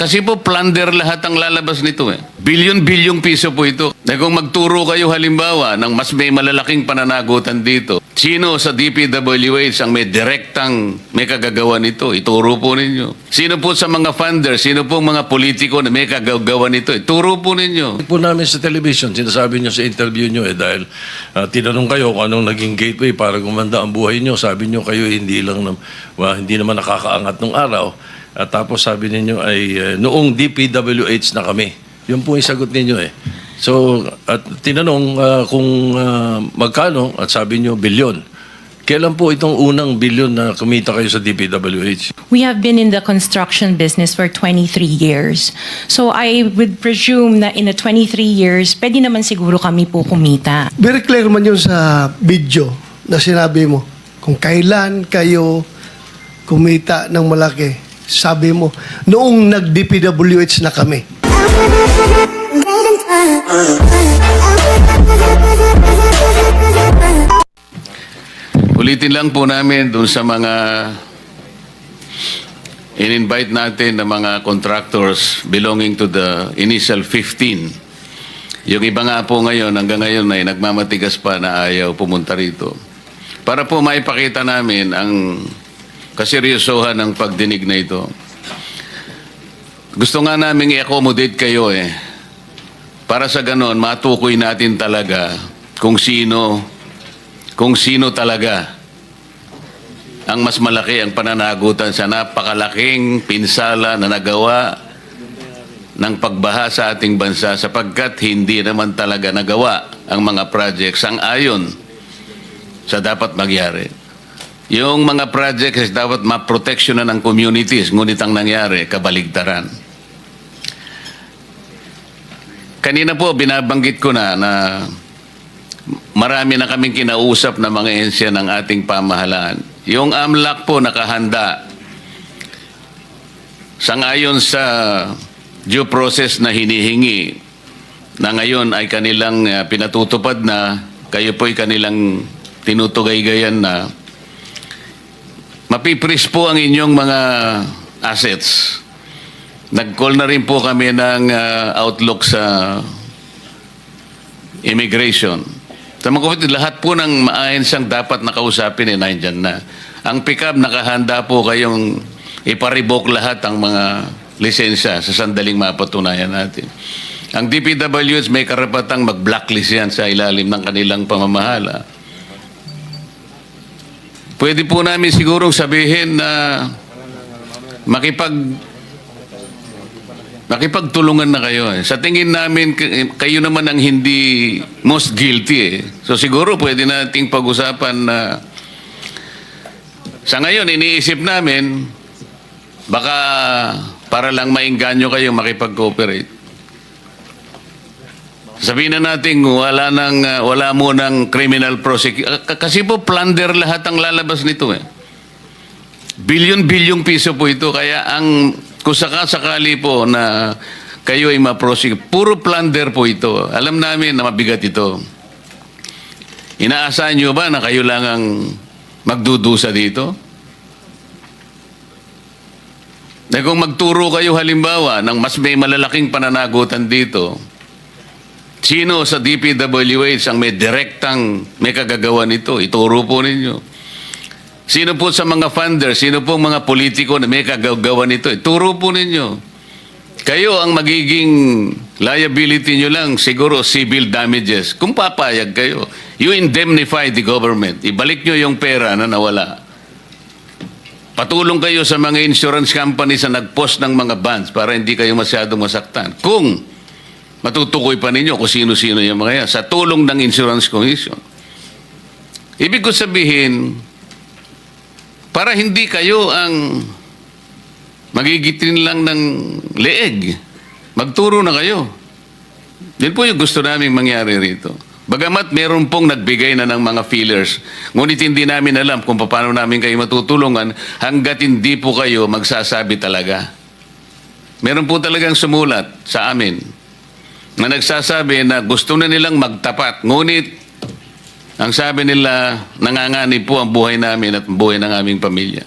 Kasi po plunder lahat ang lalabas nito eh. Bilyon-bilyong piso po ito. Na kung magturo kayo halimbawa ng mas may malalaking pananagutan dito, sino sa DPWH ang may direktang may kagagawa nito? Ituro po ninyo. Sino po sa mga funder, sino po mga politiko na may kagagawa nito? Ituro po ninyo. Po namin sa television, sinasabi nyo sa interview nyo dahil tinanong kayo kung anong naging gateway para gumanda ang buhay nyo. Sabi nyo kayo hindi naman nakakaangat nung araw. At tapos sabi ninyo ay noong DPWH na kami. Yun po yung sagot ninyo eh. So, at tinanong kung magkano at sabi nyo bilyon. Kailan po itong unang bilyon na kumita kayo sa DPWH? We have been in the construction business for 23 years. So I would presume na in the 23 years, pwede naman siguro kami po kumita. Very clear man yun sa video na sinabi mo. Kung kailan kayo kumita ng malaki, sabi mo, noong nag-DPWH na kami. Ulitin lang po namin dun sa mga in-invite natin na mga contractors belonging to the initial 15. Yung iba nga po ngayon, hanggang ngayon ay nagmamatigas pa na ayaw pumunta rito. Para po maipakita namin ang kaseryosohan ng pagdinig na ito. Gusto nga namin i-accommodate kayo eh. Para sa ganon, matukoy natin talaga kung sino talaga ang mas malaki ang pananagutan sa napakalaking pinsala na nagawa ng pagbaha sa ating bansa sapagkat hindi naman talaga nagawa ang mga projects ang ayon sa dapat magyari. Yung mga projects dapat ma-protectionan ng communities, ngunit ang nangyari, kabaligtaran. Kanina po, binabanggit ko na marami na kaming kinausap na mga ehensya ng ating pamahalaan. Yung AMLAC po nakahanda sangayon sa due process na hinihingi na ngayon ay kanilang pinatutupad na, kayo po ay kanilang tinutugay-gayan na mapipris po ang inyong mga assets. Nag-call na rin po kami ng outlook sa immigration. Sa mga kapatid, lahat po ng maahensang dapat nakausapin nandyan na. Ang pick-up, nakahanda po kayong iparevoke lahat ang mga lisensya sa sandaling mapatunayan natin. Ang DPWH may karapatang mag-blacklist yan sa ilalim ng kanilang pamamahala. Pwede po namin sigurong sabihin na makipagtulungan na kayo. Sa tingin namin, kayo naman ang hindi most guilty eh. So siguro pwede nating pag-usapan na sa ngayon, iniisip namin, baka para lang maingganyo kayo makipag-cooperate. Sabihin na natin, wala mo ng criminal prosecution. Kasi po, plunder lahat ang lalabas nito eh. Bilyon-bilyong piso po ito. Kaya kung sakali po na kayo ay ma-prosecute, puro plunder po ito. Alam namin na mabigat ito. Inaasahan nyo ba na kayo lang ang magdudusa dito? Na kung magturo kayo halimbawa ng mas may malalaking pananagutan dito, sino sa DPWH ang may direktang may kagagawa nito? Ituro po ninyo. Sino po sa mga funder, sino po mga politiko na may kagagawa nito? Ituro po ninyo. Kayo ang magiging liability nyo lang, siguro civil damages. Kung papayag kayo, you indemnify the government. Ibalik nyo yung pera na nawala. Patulong kayo sa mga insurance companies na nag-post ng mga bonds para hindi kayo masyado masaktan. Kung matutukoy pa ninyo kung sino-sino yung mga yan sa tulong ng Insurance Commission. Ibig ko sabihin, para hindi kayo ang magigitin lang ng leeg, magturo na kayo. Yan po yung gusto namin mangyari rito. Bagamat meron pong nagbigay na ng mga feelers, ngunit hindi namin alam kung paano namin kayo matutulungan hanggat hindi po kayo magsasabi talaga. Meron po talagang sumulat sa amin na nagsasabi na gusto na nilang magtapat, ngunit ang sabi nila, nanganganib po ang buhay namin at buhay ng aming pamilya.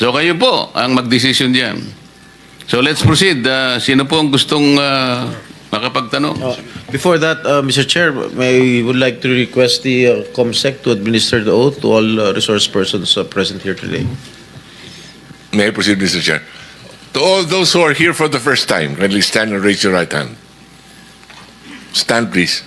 So kayo po ang magdesisyon diyan. So let's proceed. Sino po ang gustong makapagtanong? Before that, Mr. Chair, would like to request the COMSEC to administer the oath to all resource persons present here today. May I proceed, Mr. Chair? To all those who are here for the first time, kindly stand and raise your right hand. Stand, please.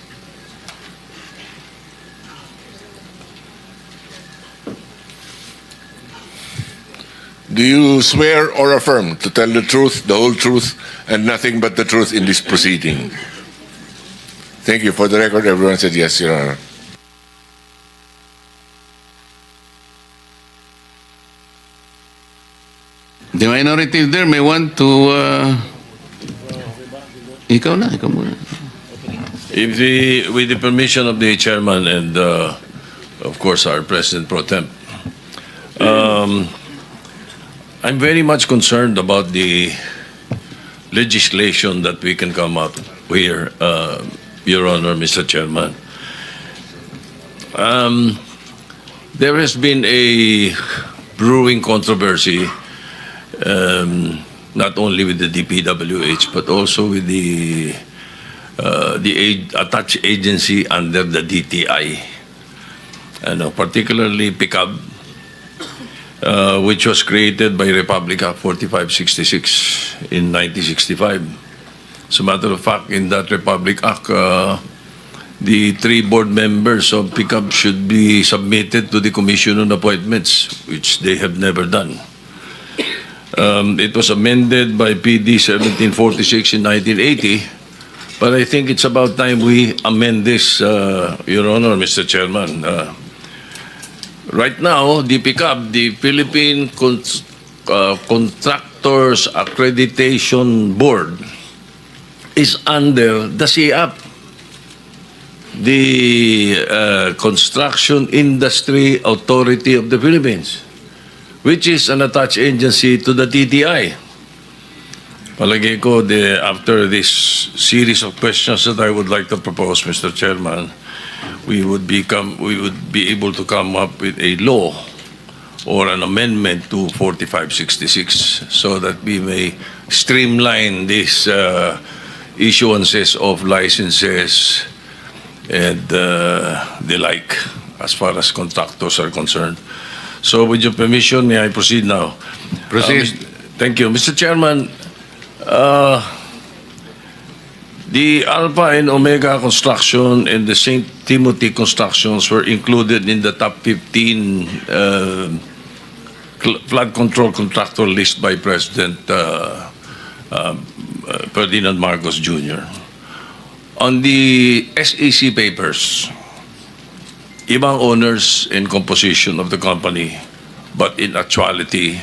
Do you swear or affirm to tell the truth, the whole truth, and nothing but the truth in this proceeding? Thank you. For the record, everyone said yes, Your Honor. The minority there may want to... ikaw muna. With the permission of the chairman and, of course, our President Pro Tem, I'm very much concerned about the legislation that we can come up here, Your Honor, Mr. Chairman. There has been a brewing controversy, not only with the DPWH, but also with the attached agency under the DTI, particularly PICAB, which was created by Republic Act 4566 in 1965. As a matter of fact, in that Republic Act, the 3 board members of PICAB should be submitted to the Commission on Appointments, which they have never done. It was amended by PD 1746 in 1980, but I think it's about time we amend this, Your Honor, Mr. Chairman. Right now, the PICAB, the Philippine Contractors Accreditation Board, is under the CIAP, the Construction Industry Authority of the Philippines, which is an attached agency to the TTI. Palagay ko, after this series of questions that I would like to propose, Mr. Chairman, we would be able to come up with a law or an amendment to 4566 so that we may streamline these issuances of licenses and the like as far as contractors are concerned. So with your permission, may I proceed now? Proceed. Thank you. Mr. Chairman, the Alpha and Omega Construction and the St. Timothy Constructions were included in the top 15 flood control contractor list by President Ferdinand Marcos Jr. On the SEC papers, ibang owners and composition of the company, but in actuality,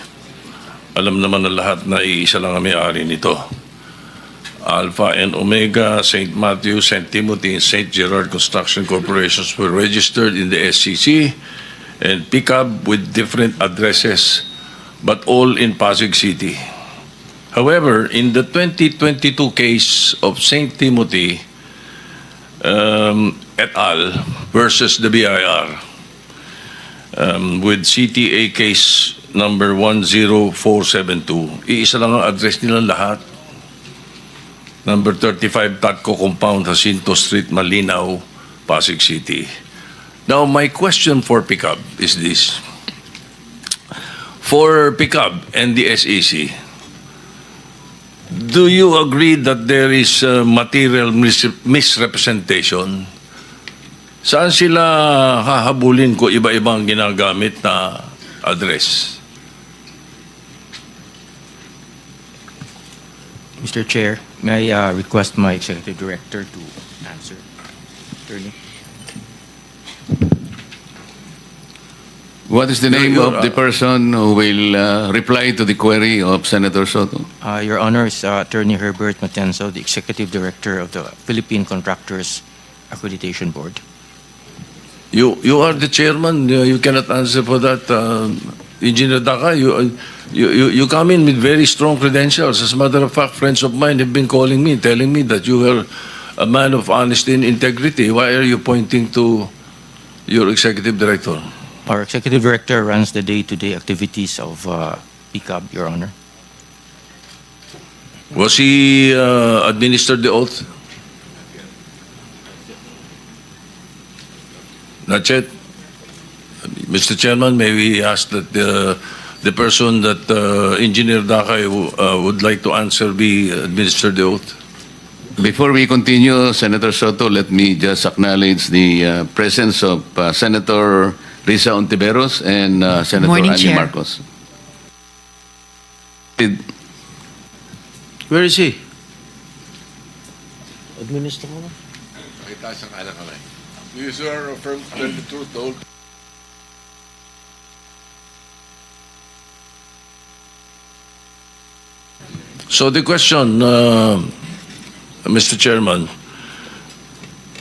alam naman na lahat na iisa lang ang may-ari nito. Alpha and Omega, St. Matthew, St. Timothy, and St. Gerard Construction Corporations were registered in the SEC and PICAB with different addresses, but all in Pasig City. However, in the 2022 case of St. Timothy et al. Versus the BIR, with CTA case number 10472, iisa lang ang address nilang lahat. Number 35 Tatco Compound, Jacinto Street, Malinaw, Pasig City. Now, my question for PICAB is this. For PICAB and the SEC, do you agree that there is material misrepresentation? Saan sila hahabulin ko iba-ibang ginagamit na address? Mr. Chair, may I request my Executive Director to answer? Attorney. What is the name of the person who will reply to the query of Senator Sotto? Your Honor, is Attorney Herbert Matenzo, the Executive Director of the Philippine Contractors Accreditation Board. You are the chairman. You cannot answer for that. Engineer Daca, you come in with very strong credentials. As a matter of fact, friends of mine have been calling me, telling me that you are a man of honesty and integrity. Why are you pointing to your executive director? Our Executive Director runs the day-to-day activities of PCAB, Your Honor. Was he administered the oath? Not yet. Mr. Chairman, may we ask that the person that Engineer Dakay would like to answer be administered the oath? Before we continue, Senator Soto, let me just acknowledge the presence of Senator Risa Ontiveros and Senator Morning, Ali Chair. Marcos. Where is he? Administer mo na. Itaas ang anak kamay. Do you swear or affirm to tell the truth, the whole So the question, Mr. Chairman,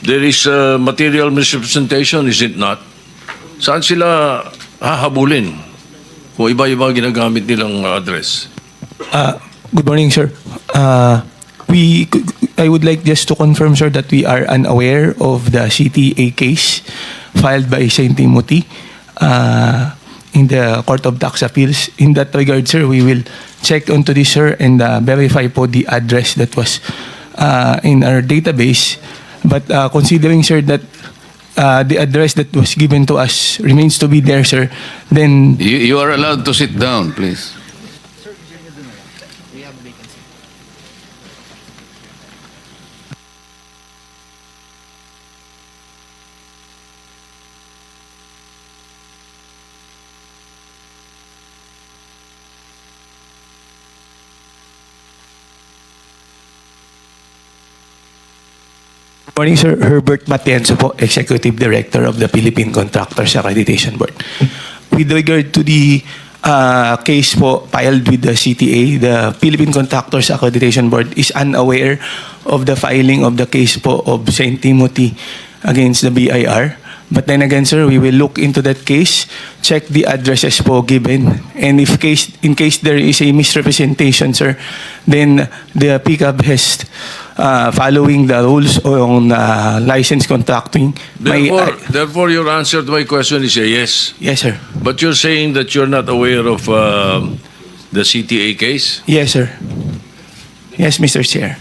there is material misrepresentation, is it not? Saan sila hahabulin kung iba-iba ginagamit nilang address? Good morning, sir. I would like just to confirm, sir, that we are unaware of the CTA case filed by St. Timothy in the Court of Tax Appeals. In that regard, sir, we will check onto this, sir, and verify po the address that was in our database. But considering, sir, that the address that was given to us remains to be there, sir, then You are allowed to sit down, please. morning, sir. Herbert Matienzo po, Executive Director of the Philippine Contractors Accreditation Board. With regard to the case po filed with the CTA, the Philippine Contractors Accreditation Board is unaware of the filing of the case po of St. Timothy against the BIR. But then again, sir, we will look into that case, check the addresses po given, and in case there is a misrepresentation, sir, then the PCAB has, following the rules on license contracting. Therefore, your answer to my question is a yes. Yes, sir. But you're saying that you're not aware of the CTA case? Yes, sir. Yes, Mr. Chair.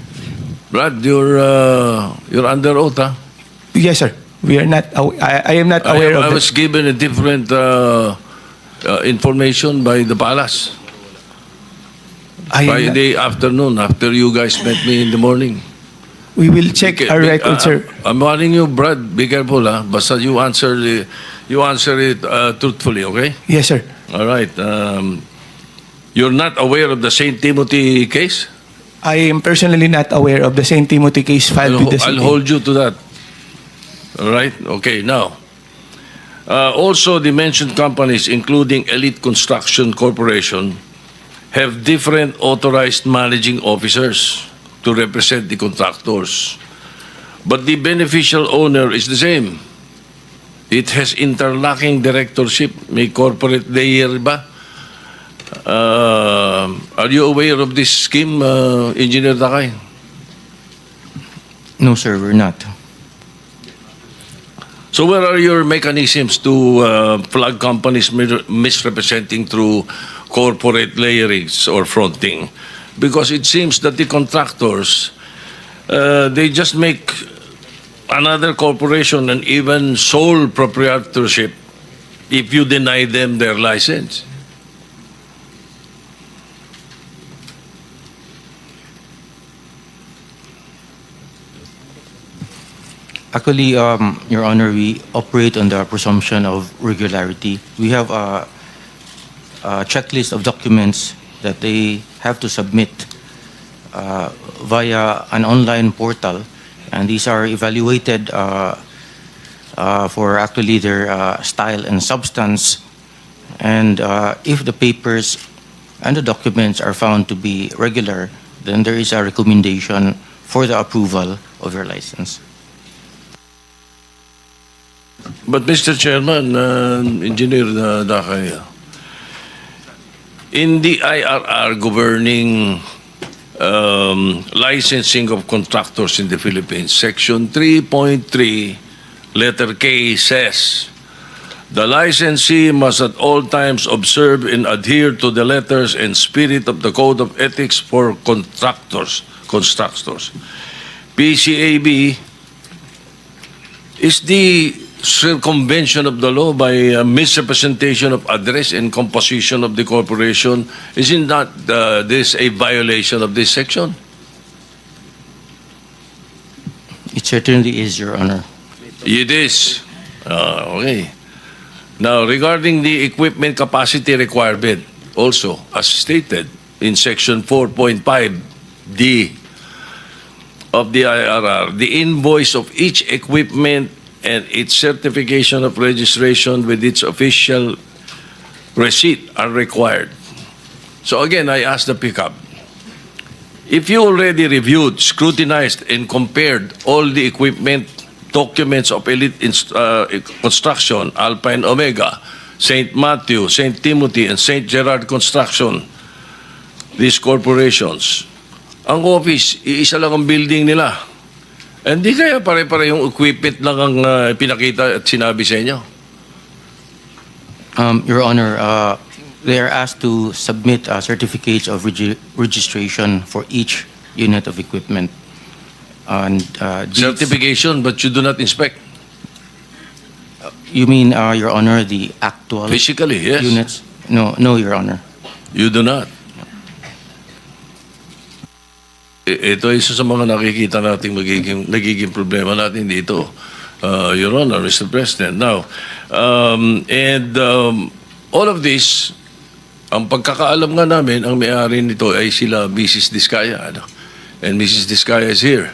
Brad, you're under oath, huh? Yes, sir. We are not. I am not aware I of. was given a different information by the palace. By the afternoon, after you guys met me in the morning. We will check our record, sir. I'm warning you, Brad. Be careful, ha? Basta you answer it truthfully, okay? Yes, sir. All right. You're not aware of the St. Timothy case? I am personally not aware of the St. Timothy case filed with the I'll CTA. hold you to that. All right? Okay, now. Also, the mentioned companies, including Elite Construction Corporation, have different authorized managing officers to represent the contractors. But the beneficial owner is the same. It has interlocking directorship. May corporate layer ba? Are you aware of this scheme, Engineer Dakay? No, sir, we're not. So where are your mechanisms to flag companies misrepresenting through corporate layerings or fronting? Because it seems that the contractors, they just make another corporation and even sole proprietorship if you deny them their license. Actually, Your Honor, we operate on the presumption of regularity. We have a checklist of documents that they have to submit via an online portal, and these are evaluated for actually their style and substance. And if the papers and the documents are found to be regular, then there is a recommendation for the approval of your license. But Mr. Chairman, Engineer Dakay, in the IRR governing licensing of contractors in the Philippines, Section 3.3, letter K says, The licensee must at all times observe and adhere to the letters and spirit of the Code of Ethics for Constructors. PCAB is the circumvention of the law by misrepresentation of address and composition of the corporation. Isn't that this a violation of this section? It certainly is, Your Honor. It is. Okay. Now, regarding the equipment capacity requirement, also, as stated in Section 4.5D of the IRR, the invoice of each equipment and its certification of registration with its official receipt are required. So again, I ask the pickup, if you already reviewed, scrutinized, and compared all the equipment documents of Elite Construction, Alpine Omega, St. Matthew, St. Timothy, and St. Gerard Construction, these corporations, ang office, iisa lang ang building nila. Hindi kaya pare-pare yung equipment lang ang pinakita at sinabi sa inyo? Your Honor, they are asked to submit certificates of registration for each unit of equipment. And these- Certification, but you do not inspect. You mean, Your Honor, the actual Physically, yes. units? No, Your Honor. You do not. Ito ay isa sa mga nakikita nating nagiging problema natin dito, Your Honor, Mr. President. Now, all of this, ang pagkakaalam nga namin, ang may-ari nito ay sila Mrs. Discaya. Ano? And Mrs. Discaya is here.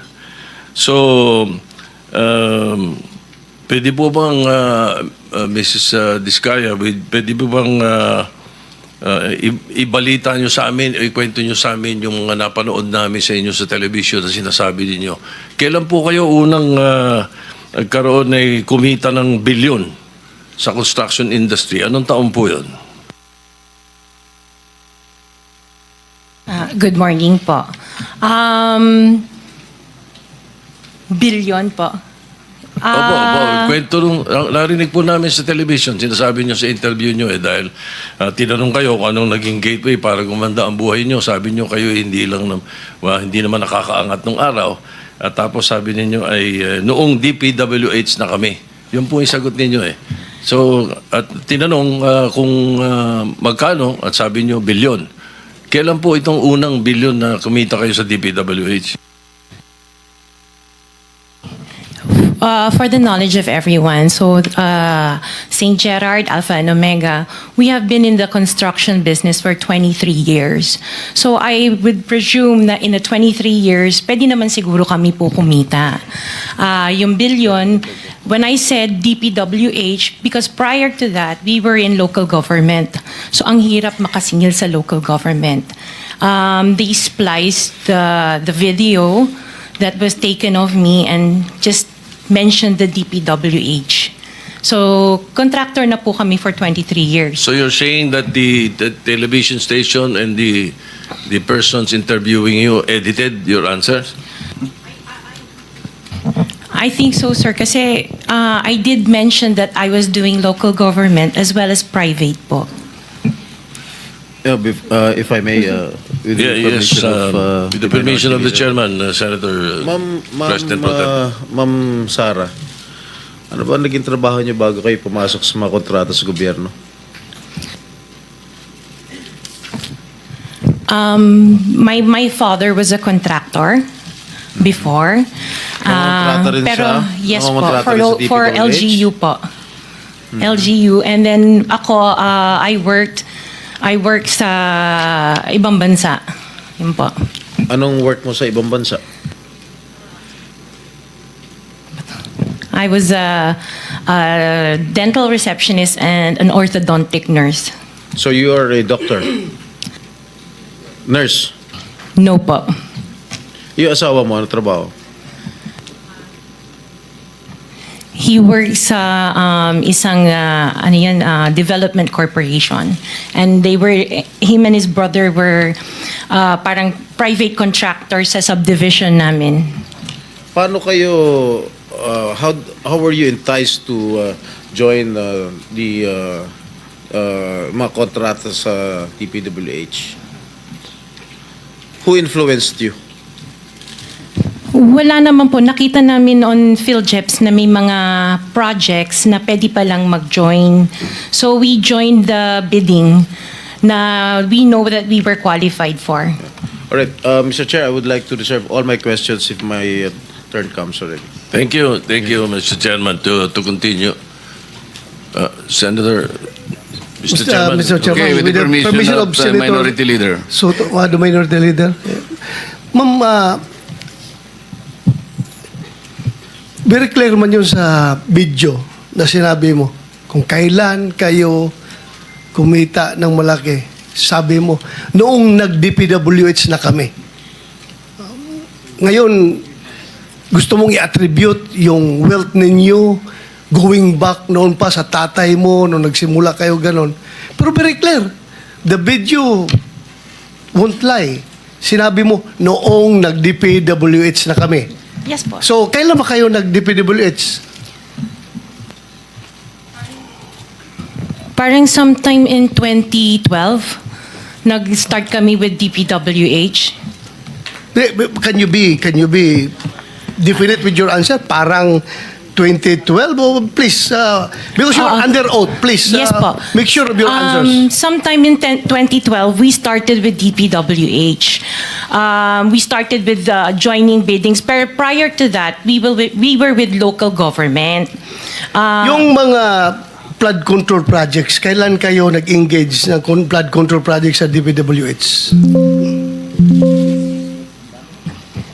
So, pwede po bang, Mrs. Discaya, pwede po bang ibalita nyo sa amin, ikwento nyo sa amin yung mga napanood namin sa inyo sa television na sinasabi ninyo. Kailan po kayo unang nagkaroon ay kumita ng bilyon sa construction industry? Anong taon po yun? Good morning po. Bilyon po. Opo, kwento nung, narinig po namin sa television, sinasabi nyo sa interview nyo dahil tinanong kayo kung anong naging gateway para gumanda ang buhay nyo. Sabi nyo kayo hindi naman nakakaangat nung araw. At tapos sabi ninyo ay noong DPWH na kami. Yun po yung sagot ninyo eh. So, at tinanong kung magkano at sabi nyo bilyon. Kailan po itong unang bilyon na kumita kayo sa DPWH? For the knowledge of everyone, so St. Gerard, Alpha and Omega, we have been in the construction business for 23 years. So I would presume na in the 23 years, pwede naman siguro kami po kumita. Yung billion, when I said DPWH, because prior to that, we were in local government. So ang hirap makasingil sa local government. They spliced the video that was taken of me and just mentioned the DPWH. So, contractor na po kami for 23 years. So you're saying that the television station and the persons interviewing you edited your answers? I think so, sir, kasi I did mention that I was doing local government as well as private po. If I may, with the permission of with the permission of the chairman, Senator President Pro Tem. Ma'am Sara, ano ba naging trabaho niyo bago kayo pumasok sa mga kontrata sa gobyerno? My father was a contractor before. Nangongontrata rin pero siya? yes po, Nangongontrata rin sa for DPWH? LGU po. LGU, and then ako I worked sa ibang bansa. Yun po. Anong work mo sa ibang bansa? I was a dental receptionist and an orthodontic nurse. So you are a doctor? Nurse? No po. Yung asawa mo, ano trabaho? He works sa isang development corporation, and him and his brother were parang private contractors sa subdivision namin. Paano kayo, how were you enticed to join the mga kontrata sa DPWH? Who influenced you? Wala naman po. Nakita namin on PhilJeps na may mga projects na pwede palang mag-join. So we joined the bidding na we know that we were qualified for. All right, Mr. Chair, I would like to reserve all my questions if my turn comes already. Thank you, Mr. Chairman. To continue, Senator, Mr. Chairman. Mr. Chairman, Okay, with the permission of the Senator Minority Leader. Sotto, the Minority Leader. Ma'am, very clear man yun sa video na sinabi mo. Kung kailan kayo kumita ng malaki, sabi mo, noong nag-DPWH na kami. Ngayon, gusto mong i-attribute yung wealth ninyo going back noon pa sa tatay mo, noong nagsimula kayo ganon. Pero very clear, the video won't lie. Sinabi mo, noong nag-DPWH na kami. Yes po. So, kailan ba kayo nag-DPWH? Parang sometime in 2012, nag-start kami with DPWH. Can you be definite with your answer? Parang 2012? Oh, please, because you're under oath, please Yes po. make sure of your answers. Sometime in 2012, we started with DPWH. We started with joining biddings. Pero prior to that, we were with local government. Yung mga flood control projects, kailan kayo nag-engage ng flood control projects sa DPWH?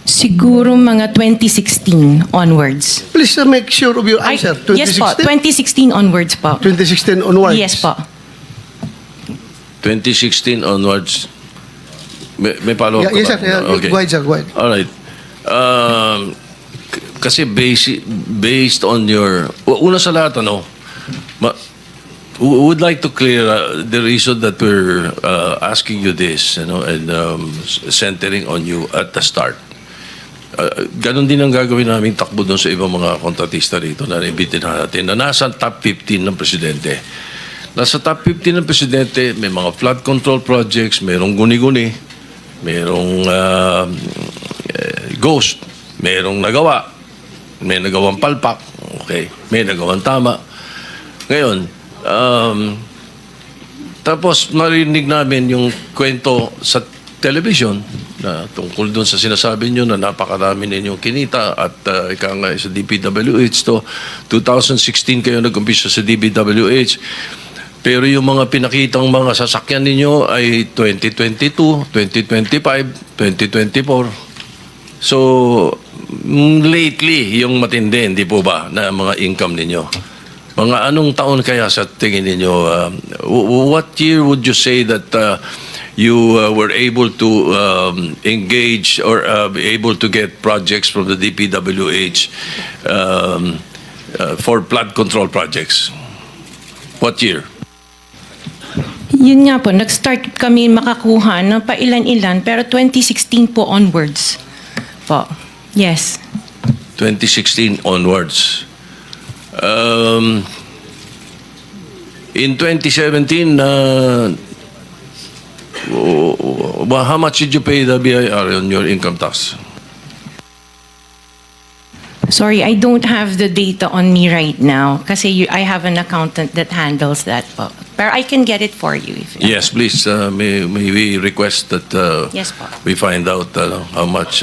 Siguro mga 2016 onwards. Please make sure of your answer. Yes po, 2016 onwards po. 2016 onwards? Yes po. 2016 onwards. May follow-up Yes, ka sir. ba? Yeah, Okay. Go ahead, sir. Go ahead. All right. Kasi based on your... Una sa lahat, we would like to clear the reason that we're asking you this, and centering on you at the start. Ganon din ang gagawin namin takbo doon sa ibang mga kontratista rito na naibitin natin na nasa top 15 ng presidente. Nasa top 15 ng presidente, may mga flood control projects, mayroong guni-guni, mayroong ghost, mayroong nagawa, may nagawang palpak, okay, may nagawang tama. Ngayon, tapos narinig namin yung kwento sa television na tungkol doon sa sinasabi nyo na napakarami ninyong kinita at ika nga sa DPWH to 2016 kayo nag-umpisa sa DPWH, pero yung mga pinakitang mga sasakyan ninyo ay 2022, 2025, 2024. So lately yung matindi, hindi po ba, na mga income ninyo? Mga anong taon kaya sa tingin ninyo? What year would you say that you were able to engage or be able to get projects from the DPWH for flood control projects? What year? Yun nga po, nag-start kami makakuha ng pailan-ilan, pero 2016 po onwards po. Yes. 2016 onwards. In 2017, how much did you pay the BIR on your income tax? Sorry, I don't have the data on me right now kasi I have an accountant that handles that po. Pero I can get it for you. If Yes, please. May we request that Yes po. we find out how much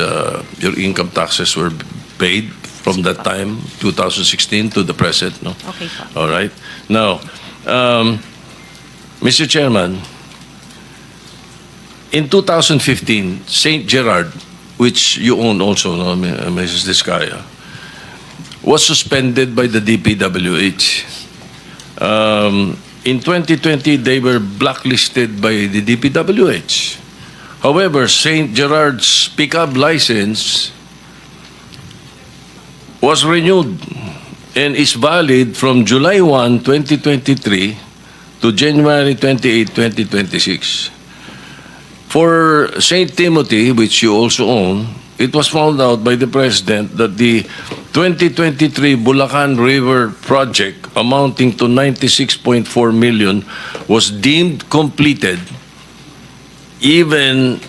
your income taxes were paid from that time, 2016 to the present, no? Okay po. All right. Now, Mr. Chairman, in 2015, St. Gerard, which you own also, no, Mrs. Discaya, was suspended by the DPWH. In 2020, they were blacklisted by the DPWH. However, St. Gerard's pickup license was renewed and is valid from July 1, 2023 to January 28, 2026. For St. Timothy, which you also own, it was found out by the President that the 2023 Bulacan River project amounting to 96.4 million was deemed completed even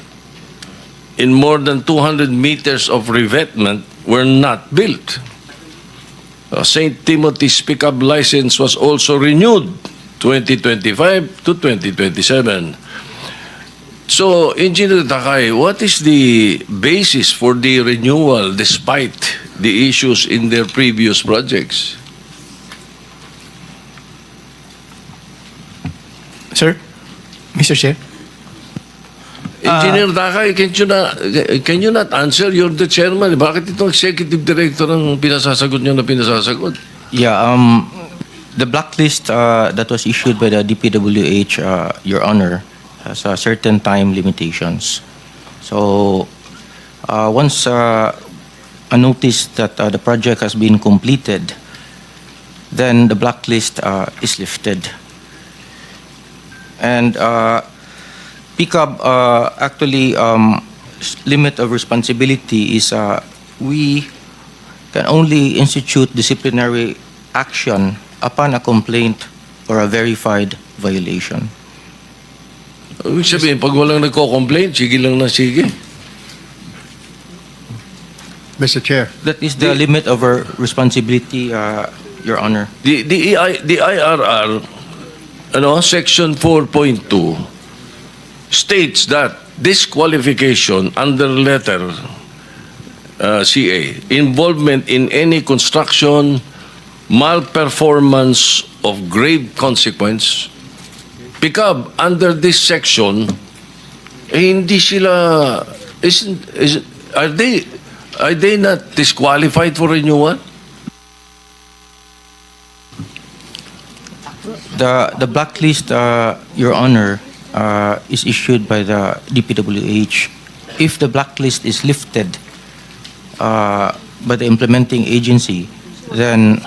in more than 200 meters of revetment were not built. St. Timothy's pickup license was also renewed 2025 to 2027. So, Engineer Takay, what is the basis for the renewal despite the issues in their previous projects? Sir? Mr. Chair? Engineer Takay, can you not answer? You're the chairman. Bakit itong executive director ang pinasasagot niyo na pinasasagot? Yeah, the blacklist that was issued by the DPWH, Your Honor, has certain time limitations. So, once a notice that the project has been completed, then the blacklist is lifted. And PCAB actually limit of responsibility is we can only institute disciplinary action upon a complaint or a verified violation. Ibig sabihin, pag walang nagko-complain, sige lang na sige. Mr. Chair. That is the limit of our responsibility, Your Honor. The IRR, Section 4.2 states that disqualification under letter CA, involvement in any construction, malperformance of grave consequence. PCAB, under this section, hindi sila, are they not disqualified for renewal? The blacklist, Your Honor, is issued by the DPWH. If the blacklist is lifted by the implementing agency, then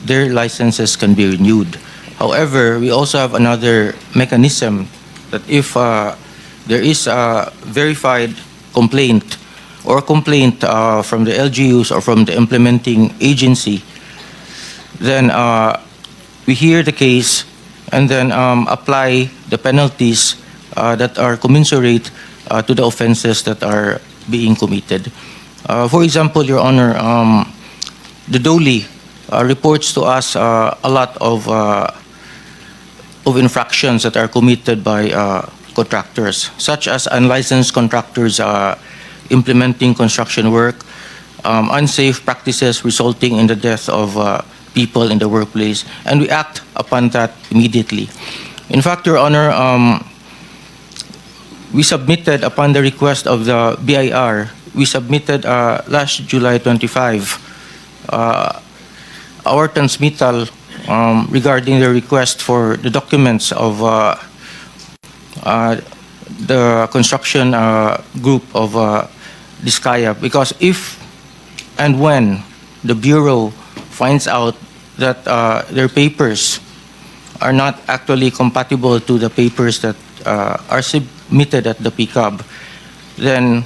their licenses can be renewed. However, we also have another mechanism that if there is a verified complaint or complaint from the LGUs or from the implementing agency, then we hear the case and then apply the penalties that are commensurate to the offenses that are being committed. For example, Your Honor, the DOLI reports to us a lot of infractions that are committed by contractors, such as unlicensed contractors implementing construction work, unsafe practices resulting in the death of people in the workplace, and we act upon that immediately. In fact, Your Honor, we submitted, upon the request of the BIR, we submitted last July 25 our transmittal regarding the request for the documents of the construction group of Discaya, because if and when the Bureau finds out that their papers are not actually compatible to the papers that are submitted at the PCAB, then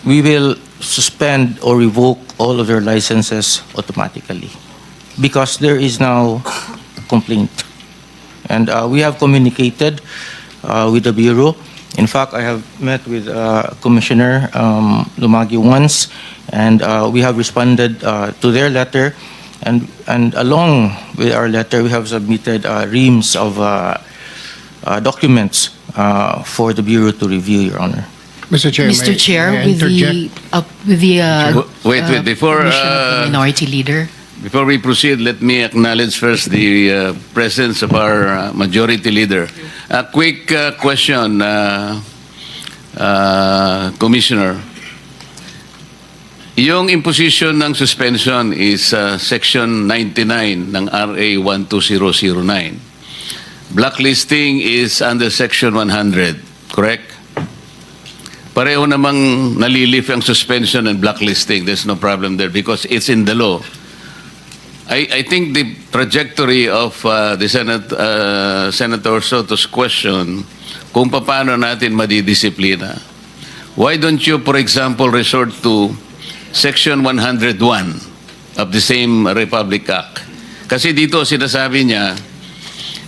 we will suspend or revoke all of their licenses automatically, because there is now complaint. And we have communicated with the Bureau. In fact, I have met with Commissioner Lumagi once, and we have responded to their letter. And along with our letter, we have submitted reams of documents for the Bureau to review, Your Honor. Mr. Chair, Mr. Chair, may I with the Wait, before permission of the Minority Leader. before we proceed, let me acknowledge first the presence of our Majority Leader. A quick question, Commissioner. Yung imposition ng suspension is Section 99 ng RA 12009. Blacklisting is under Section 100, correct? Pareho namang nalilift ang suspension and blacklisting. There's no problem there because it's in the law. I think the trajectory of the Senator Sotto's question, kung paano natin madidisiplina, why don't you, for example, resort to Section 101 of the same Republic Act. Kasi dito sinasabi niya,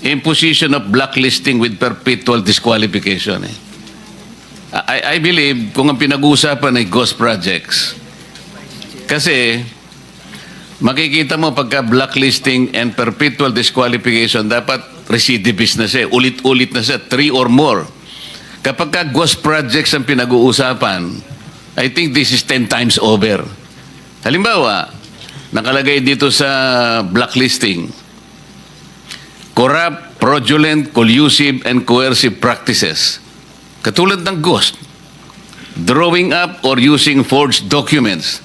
imposition of blacklisting with perpetual disqualification. I believe kung ang pinag-uusapan ay ghost projects, kasi makikita mo pagka blacklisting and perpetual disqualification, dapat recidivist na siya, ulit-ulit na siya, 3 or more. Kapag ka ghost projects ang pinag-uusapan, I think this is 10 times over. Halimbawa, nakalagay dito sa blacklisting, corrupt, fraudulent, collusive, and coercive practices. Katulad ng ghost, drawing up or using forged documents.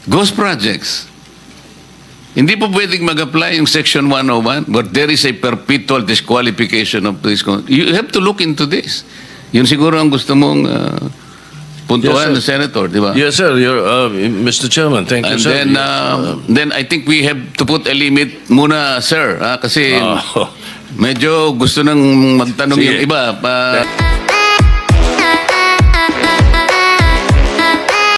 Ghost projects. Hindi po pwedeng mag-apply yung Section 101, but there is a perpetual disqualification of this. You have to look into this. Yun siguro ang gusto mong puntuhan, Yes, sir. Senator, di ba? Yes, sir. Mr. Chairman, thank you, And sir. then I think we have to put a limit muna, sir. Kasi Oh. medyo gusto nang magtanong Sige. yung iba.